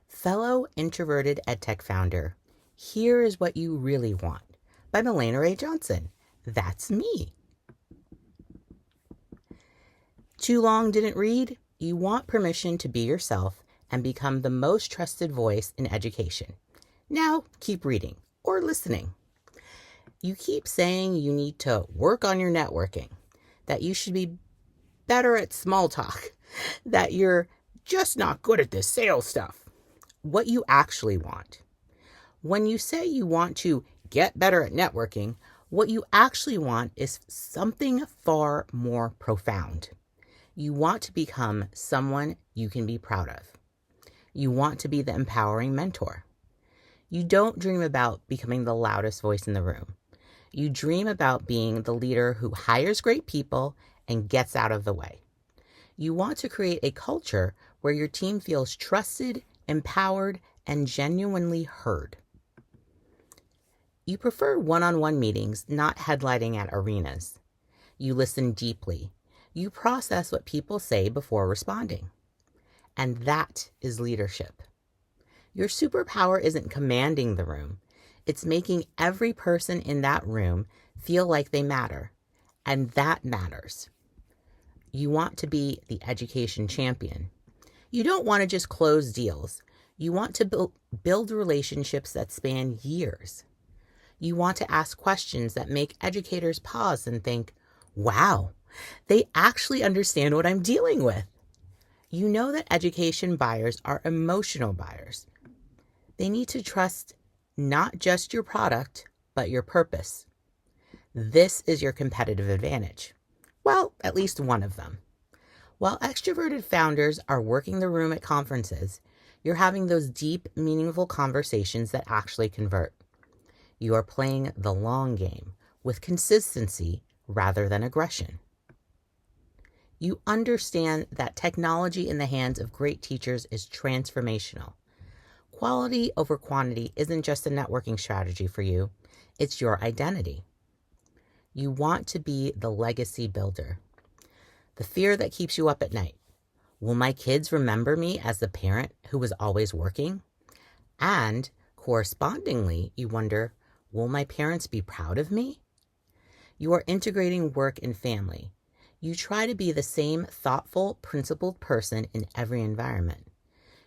Fellow introverted edtech founder, here is what you really want by Mahlena-Rae Johnson. That's me. Too long didn't read? You want permission to be yourself and become the most trusted voice in education. Now keep reading or listening. You keep saying you need to work on your networking, that you should be better at small talk, that you're just not good at this sales stuff. What you actually want. When you say you want to get better at networking, what you actually want is something far more profound. You want to become someone you can be proud of. You want to be the empowering mentor. You don't dream about becoming the loudest voice in the room. You dream about being the leader who hires great people and gets out of the way. You want to create a culture where your team feels trusted, empowered, and genuinely heard. You prefer one-on-one meetings, not headlighting at arenas. You listen deeply. You process what people say before responding. And that is leadership. Your superpower isn't commanding the room. It's making every person in that room feel like they matter. And that matters. You want to be the education champion. You don't want to just close deals. You want to build relationships that span years. You want to ask questions that make educators pause and think, wow, they actually understand what I'm dealing with. You know that education buyers are emotional buyers. They need to trust not just your product, but your purpose. This is your competitive advantage. Well, at least one of them. While extroverted founders are working the room at conferences, you're having those deep, meaningful conversations that actually convert. You are playing the long game with consistency rather than aggression. You understand that technology in the hands of great teachers is transformational. Quality over quantity isn't just a networking strategy for you, it's your identity. You want to be the legacy builder. The fear that keeps you up at night. Will my kids remember me as the parent who was always working? And correspondingly, you wonder, will my parents be proud of me? You are integrating work and family. You try to be the same thoughtful, principled person in every environment.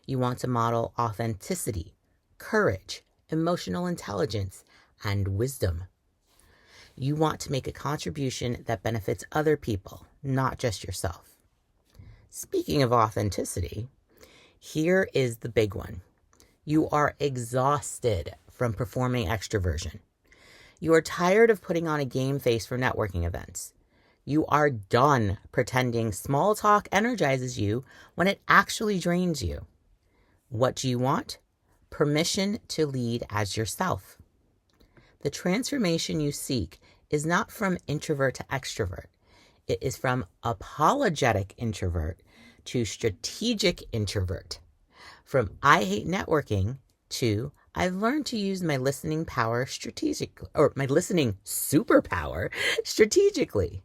You want to model authenticity, courage, emotional intelligence, and wisdom. You want to make a contribution that benefits other people, not just yourself. Speaking of authenticity, here is the big one. You are exhausted from performing extroversion. You are tired of putting on a game face for networking events. You are done pretending small talk energizes you when it actually drains you. What do you want? Permission to lead as yourself. The transformation you seek is not from introvert to extrovert. It is from apologetic introvert to strategic introvert. From I hate networking to I've learned to use my listening power strategically, or my listening superpower strategically.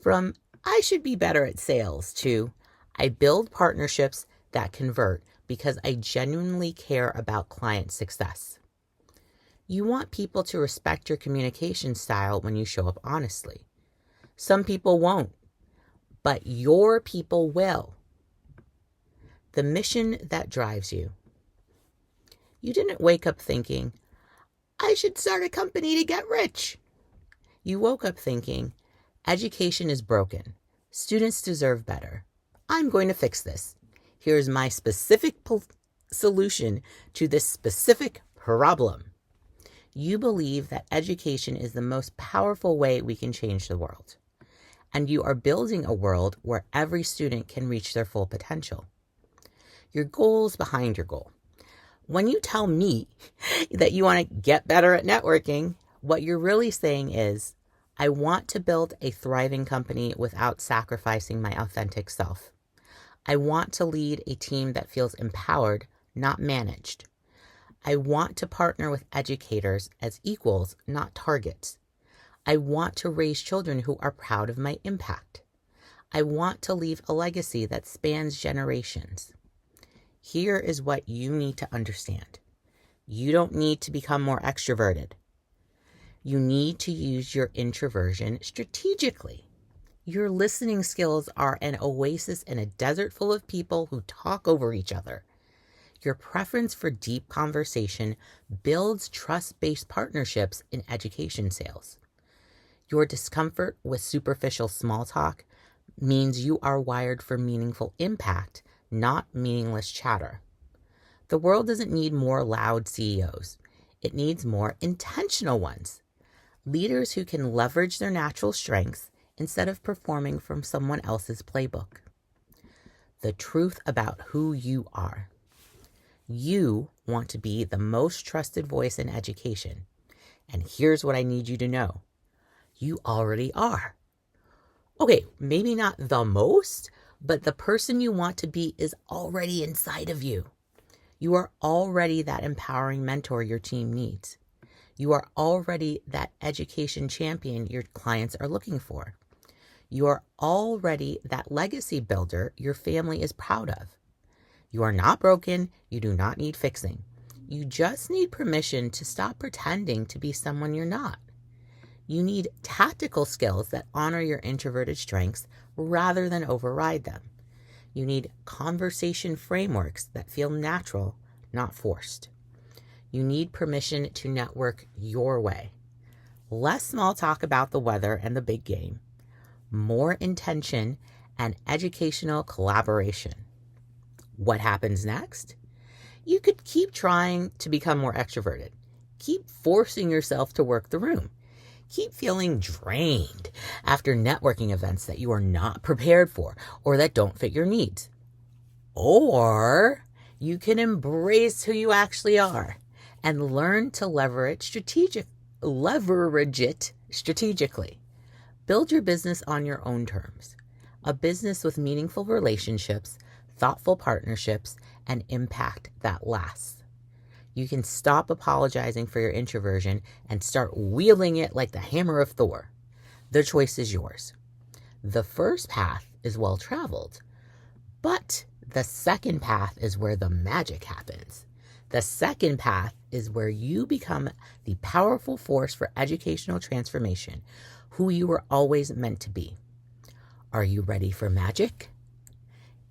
From I should be better at sales to I build partnerships that convert because I genuinely care about client success. You want people to respect your communication style when you show up honestly. Some people won't, but your people will. The mission that drives you. You didn't wake up thinking, I should start a company to get rich. You woke up thinking, education is broken. Students deserve better. I'm going to fix this. Here's my specific solution to this specific problem. You believe that education is the most powerful way we can change the world. And you are building a world where every student can reach their full potential. Your goal's behind your goal. When you tell me that you want to get better at networking, what you're really saying is, I want to build a thriving company without sacrificing my authentic self. I want to lead a team that feels empowered, not managed. I want to partner with educators as equals, not targets. I want to raise children who are proud of my impact. I want to leave a legacy that spans generations. Here is what you need to understand. You don't need to become more extroverted. You need to use your introversion strategically. Your listening skills are an oasis in a desert full of people who talk over each other. Your preference for deep conversation builds trust-based partnerships in education sales. Your discomfort with superficial small talk means you are wired for meaningful impact, not meaningless chatter. The world doesn't need more loud CEOs. It needs more intentional ones. Leaders who can leverage their natural strengths instead of performing from someone else's playbook. The truth about who you are. You want to be the most trusted voice in education. And here's what I need you to know. You already are. Okay, maybe not the most, but the person you want to be is already inside of you. You are already that empowering mentor your team needs. You are already that education champion your clients are looking for. You are already that legacy builder your family is proud of. You are not broken. You do not need fixing. You just need permission to stop pretending to be someone you're not. You need tactical skills that honor your introverted strengths rather than override them. You need conversation frameworks that feel natural, not forced. You need permission to network your way. Less small talk about the weather and the big game. More intention and educational collaboration. What happens next? You could keep trying to become more extroverted. Keep forcing yourself to work the room. Keep feeling drained after networking events that you are not prepared for or that don't fit your needs. Or you can embrace who you actually are and learn to leverage it strategically. Build your business on your own terms. A business with meaningful relationships, thoughtful partnerships, and impact that lasts. You can stop apologizing for your introversion and start wielding it like the hammer of Thor. The choice is yours. The first path is well traveled, but the second path is where the magic happens. The second path is where you become the powerful force for educational transformation, who you were always meant to be. Are you ready for magic?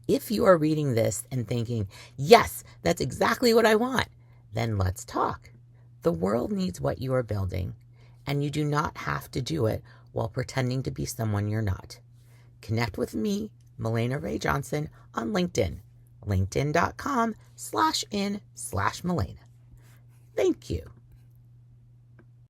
If you are reading this and thinking, yes, that's exactly what I want, then let's talk. The world needs what you are building, and you do not have to do it while pretending to be someone you're not. Connect with me, Mahlena-Rae Johnson, on LinkedIn, linkedin.com/in/Mahlena. Thank you.